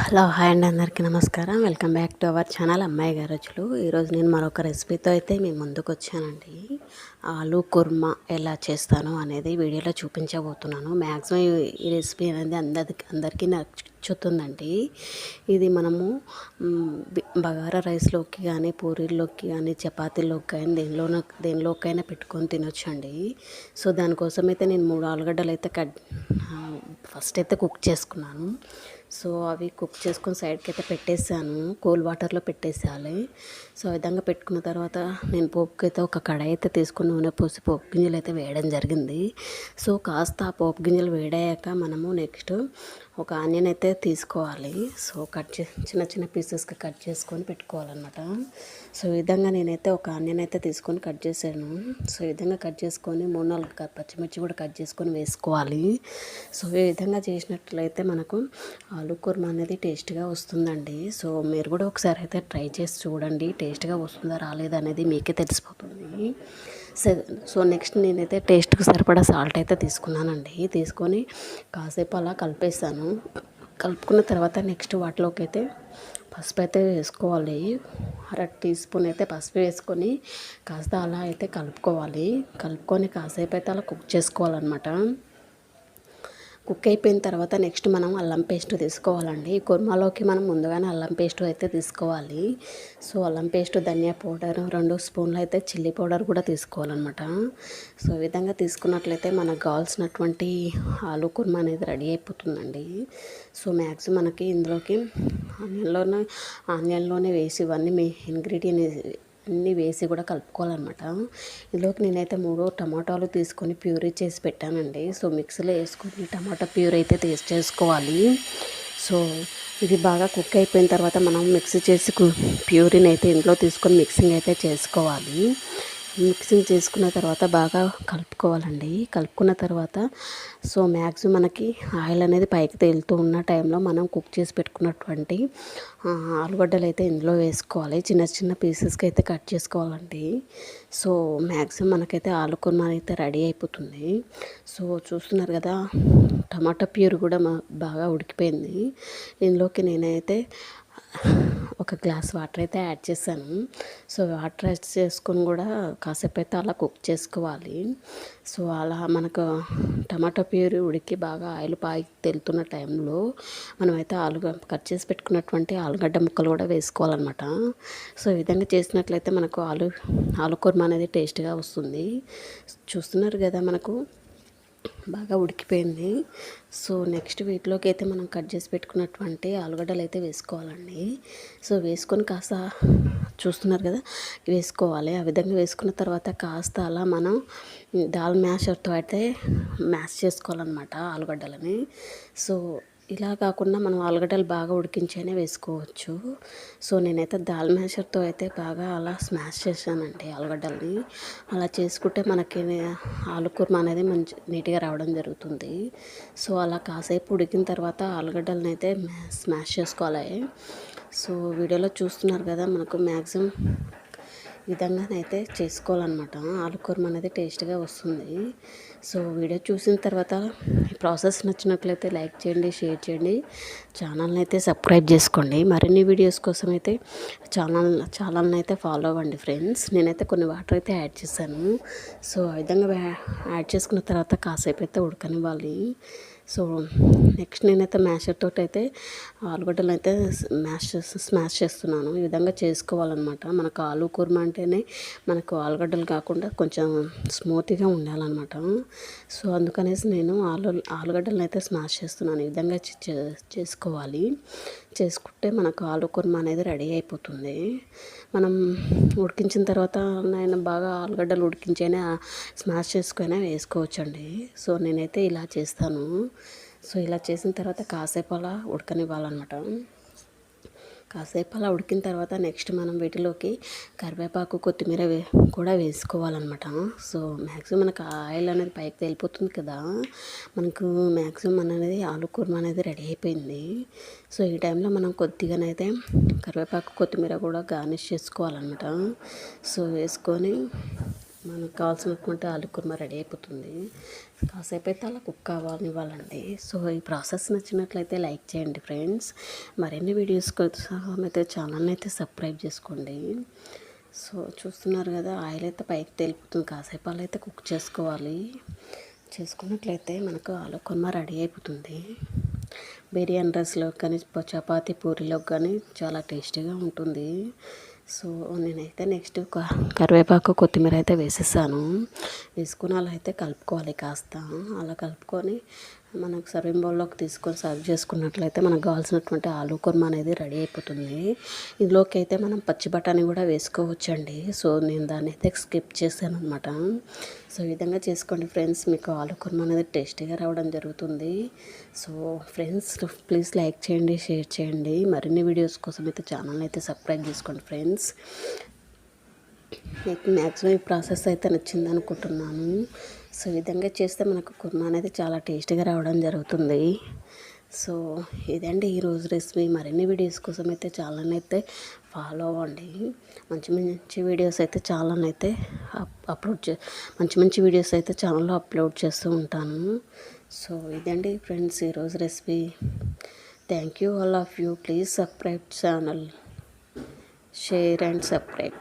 Hello hi అండి, అందరికీ నమస్కారం. Welcome back to our channel అమ్మాయి గారి రుచులు. ఈరోజు నేను మరొక రెసిపీతో అయితే మీ ముందుకు వచ్చానండి. ఆలు కుర్మా ఎలా చేస్తాను అనేది వీడియోలో చూపించబోతున్నాను. మ్యాక్సిమం ఈ రెసిపీ అనేది అందరికీ నచ్చుతుందండి. ఇది మనము బగారా రైస్లోకి కానీ, పూరీల్లోకి కానీ, చపాతీలోకి కానీ దేనిలోకైనా పెట్టుకొని తినొచ్చండి. సో దానికోసం అయితే నేను 3 ఆలుగడ్డలు అయితే ఫస్ట్ అయితే కుక్ చేసుకున్నాను. సో అవి కుక్ చేసుకొని సైడ్కి అయితే పెట్టేసాను. కూల్ వాటర్లో పెట్టేసేయాలి. సో ఆ విధంగా పెట్టుకున్న తర్వాత నేను పోపుకి అయితే ఒక కడాయి అయితే తీసుకుని నూనె పోసి పోపు గింజలు అయితే వేయడం జరిగింది. సో కాస్త ఆ పోపు గింజలు వేడాక మనము నెక్స్ట్ ఒక ఆనియన్ అయితే తీసుకోవాలి. సో చిన్న చిన్న పీసెస్కి కట్ చేసుకొని పెట్టుకోవాలన్నమాట. సో ఈ విధంగా నేనైతే ఒక ఆనియన్ అయితే తీసుకొని కట్ చేశాను. సో ఈ విధంగా కట్ చేసుకొని 3-4 పచ్చిమిర్చి కూడా కట్ చేసుకొని వేసుకోవాలి. సో ఈ విధంగా చేసినట్లయితే మనకు ఆలు కుర్మా అనేది టేస్ట్గా వస్తుందండి. సో మీరు కూడా ఒకసారి అయితే ట్రై చేసి చూడండి. టేస్ట్గా వస్తుందా రాలేదా అనేది మీకే తెలిసిపోతుంది. సో నెక్స్ట్ నేనైతే టేస్ట్కి సరిపడా సాల్ట్ అయితే తీసుకున్నానండి. తీసుకొని కాసేపు అలా కలిపేసాను. కలుపుకున్న తర్వాత నెక్స్ట్ వాటిలోకి అయితే పసుపు అయితే వేసుకోవాలి. 1/2 టీ స్పూన్ అయితే పసుపు వేసుకొని కాస్త అలా అయితే కలుపుకొని కాసేపు అయితే అలా కుక్ చేసుకోవాలన్నమాట. కుక్ అయిపోయిన తర్వాత నెక్స్ట్ మనం అల్లం పేస్ట్ తీసుకోవాలండి. కుర్మాలోకి మనం ముందుగానే అల్లం పేస్ట్ అయితే తీసుకోవాలి. సో అల్లం పేస్ట్, ధనియా పౌడర్, 2 స్పూన్లు అయితే చిల్లీ పౌడర్ కూడా తీసుకోవాలన్నమాట. సో ఈ విధంగా తీసుకున్నట్లయితే మనకు కావాల్సినటువంటి ఆలు కుర్మా అనేది రెడీ అయిపోతుందండి. సో మ్యాక్సిమం మనకి ఇందులోకి ఆనియన్లోనే వేసి ఇవన్నీ ఇంగ్రీడియంట్ అన్నీ వేసి కూడా కలుపుకోవాలన్నమాట. ఇందులోకి నేనైతే 3 టమాటాలు తీసుకొని ప్యూరీ చేసి పెట్టానండి. సో మిక్సీలో వేసుకొని టమాటా ప్యూరీ అయితే చేసుకోవాలి. సో ఇది బాగా కుక్ అయిపోయిన తర్వాత మనం మిక్సీ చేసి ప్యూరీని అయితే ఇందులో తీసుకొని మిక్సింగ్ అయితే చేసుకోవాలి. మిక్సింగ్ చేసుకున్న తర్వాత బాగా కలుపుకోవాలండి. కలుపుకున్న తర్వాత సో మ్యాక్సిమం మనకి ఆయిల్ అనేది పైకి తేలుతూ ఉన్న టైంలో మనం కుక్ చేసి పెట్టుకున్నటువంటి ఆలుగడ్డలు అయితే ఇందులో వేసుకోవాలి. చిన్న చిన్న పీసెస్కి అయితే కట్ చేసుకోవాలండి. సో మ్యాక్సిమం మనకైతే ఆలు కుర్మా అయితే రెడీ అయిపోతుంది. సో చూస్తున్నారు కదా, టమాటా ప్యూర్ కూడా బాగా ఉడికిపోయింది. ఇందులోకి నేనైతే ఒక గ్లాస్ వాటర్ అయితే యాడ్ చేశాను. సో వాటర్ యాడ్ చేసుకొని కూడా కాసేపు అయితే అలా కుక్ చేసుకోవాలి. సో అలా మనకు టమాటో ప్యూరీ ఉడికి బాగా ఆయిల్ పైకి తెలుతున్న టైంలో మనమైతే కట్ చేసి పెట్టుకున్నటువంటి ఆలుగడ్డ ముక్కలు కూడా వేసుకోవాలన్నమాట. సో ఈ విధంగా చేసినట్లయితే మనకు ఆలు కుర్మా అనేది టేస్ట్గా వస్తుంది. చూస్తున్నారు కదా, మనకు బాగా ఉడికిపోయింది. సో నెక్స్ట్ వీటిలోకి అయితే మనం కట్ చేసి పెట్టుకున్నటువంటి ఆలుగడ్డలు అయితే వేసుకోవాలండి. సో వేసుకొని కాస్త చూస్తున్నారు కదా వేసుకోవాలి. ఆ విధంగా వేసుకున్న తర్వాత కాస్త అలా మనం దాల్ మ్యాషర్తో అయితే మ్యాష్ చేసుకోవాలన్నమాట ఆలుగడ్డలని. సో ఇలా కాకుండా మనం ఆలుగడ్డలు బాగా ఉడికించైనా వేసుకోవచ్చు. సో నేనైతే దాల్ మ్యాషర్తో అయితే బాగా అలా స్మాష్ చేశానండి ఆలుగడ్డల్ని. అలా చేసుకుంటే మనకి ఆలు కుర్మా అనేది నీట్గా రావడం జరుగుతుంది. సో అలా కాసేపు ఉడికిన తర్వాత ఆలుగడ్డలని అయితే స్మాష్ చేసుకోవాలి. సో వీడియోలో చూస్తున్నారు కదా, మనకు మ్యాక్సిమం విధంగానైతే చేసుకోవాలన్నమాట. ఆలు కుర్మా అనేది టేస్ట్గా వస్తుంది. సో వీడియో చూసిన తర్వాత ఈ ప్రాసెస్ నచ్చినట్లయితే లైక్ చేయండి, షేర్ చేయండి, ఛానల్ని అయితే సబ్స్క్రైబ్ చేసుకోండి. మరిన్ని వీడియోస్ కోసం అయితే ఛానల్ని అయితే ఫాలో అవ్వండి ఫ్రెండ్స్. నేనైతే కొన్ని వాటర్ అయితే యాడ్ చేశాను. సో ఆ విధంగా యాడ్ చేసుకున్న తర్వాత కాసేపు అయితే ఉడకనివ్వాలి. సో నెక్స్ట్ నేనైతే మ్యాషర్ తోటి అయితే ఆలుగడ్డలు అయితే స్మాష్ చేస్తున్నాను. ఈ విధంగా చేసుకోవాలన్నమాట. మనకు ఆలు కుర్మా అంటేనే మనకు ఆలుగడ్డలు కాకుండా కొంచెం స్మూత్గా ఉండాలన్నమాట. సో అందుకనేసి నేను ఆలుగడ్డలను అయితే స్మాష్ చేస్తున్నాను. ఈ విధంగా చేసుకోవాలి. చేసుకుంటే మనకు ఆలు కుర్మా అనేది రెడీ అయిపోతుంది. మనం ఉడికించిన తర్వాత నేను బాగా ఆలుగడ్డలు ఉడికించైనా స్మాష్ చేసుకొని వేసుకోవచ్చండి. సో నేనైతే ఇలా చేస్తాను. సో ఇలా చేసిన తర్వాత కాసేపు అలా ఉడకనివ్వాలన్నమాట. కాసేపు అలా ఉడికిన తర్వాత నెక్స్ట్ మనం వీటిలోకి కరివేపాకు, కొత్తిమీర కూడా వేసుకోవాలన్నమాట. సో మ్యాక్సిమం మనకు ఆయిల్ అనేది పైకి వెళ్ళిపోతుంది కదా, మనకు మ్యాక్సిమం అనేది ఆలు కుర్మా అనేది రెడీ అయిపోయింది. సో ఈ టైంలో మనం కొద్దిగానైతే కరివేపాకు, కొత్తిమీర కూడా గార్నిష్ చేసుకోవాలన్నమాట. సో వేసుకొని మనకు కావాల్సినటువంటి ఆలు కుర్మా రెడీ అయిపోతుంది. కాసేపు అయితే అలా కుక్ అవ్వనివ్వాలండి. సో ఈ ప్రాసెస్ నచ్చినట్లయితే లైక్ చేయండి ఫ్రెండ్స్. మరిన్ని వీడియోస్ కోసం అయితే ఛానల్ని అయితే సబ్స్క్రైబ్ చేసుకోండి. సో చూస్తున్నారు కదా, ఆయిల్ అయితే పైకి తెలుపుతుంది. కాసేపు అలా అయితే కుక్ చేసుకోవాలి. చేసుకున్నట్లయితే మనకు ఆలు కుర్మా రెడీ అయిపోతుంది. బిర్యానీ రైస్లో కానీ చపాతీ పూరీలోకి కానీ చాలా టేస్టీగా ఉంటుంది. సో నేనైతే నెక్స్ట్ కరివేపాకు కొత్తిమీర అయితే వేసేసాను. వేసుకుని అలా అయితే కలుపుకోవాలి. కాస్త అలా కలుపుకొని మనకు సర్వింగ్ బౌల్లోకి తీసుకొని సర్వ్ చేసుకున్నట్లయితే మనకు కావాల్సినటువంటి ఆలు కుర్మా అనేది రెడీ అయిపోతుంది. ఇందులోకి అయితే మనం పచ్చి బఠానీ కూడా వేసుకోవచ్చండి. సో నేను దాన్ని అయితే స్కిప్ చేశాను అనమాట. సో ఈ విధంగా చేసుకోండి ఫ్రెండ్స్, మీకు ఆలు కుర్మా అనేది టేస్టీగా రావడం జరుగుతుంది. సో ఫ్రెండ్స్ ప్లీజ్ లైక్ చేయండి, షేర్ చేయండి. మరిన్ని వీడియోస్ కోసం అయితే ఛానల్ని అయితే సబ్స్క్రైబ్ చేసుకోండి ఫ్రెండ్స్. మీకు మ్యాక్సిమం ఈ ప్రాసెస్ అయితే నచ్చింది అనుకుంటున్నాను. సో ఈ విధంగా చేస్తే మనకు కుర్మా అనేది చాలా టేస్టీగా రావడం జరుగుతుంది. సో ఇదండి ఈరోజు రెసిపీ. మరిన్ని వీడియోస్ కోసం అయితే ఛానల్ అయితే ఫాలో అవ్వండి. మంచి మంచి వీడియోస్ అయితే ఛానల్ అయితే మంచి మంచి వీడియోస్ అయితే ఛానల్లో అప్లోడ్ చేస్తూ ఉంటాను. సో ఇదండి ఫ్రెండ్స్ ఈరోజు recipe. Thank you all of you. Please subscribe channel, share and subscribe.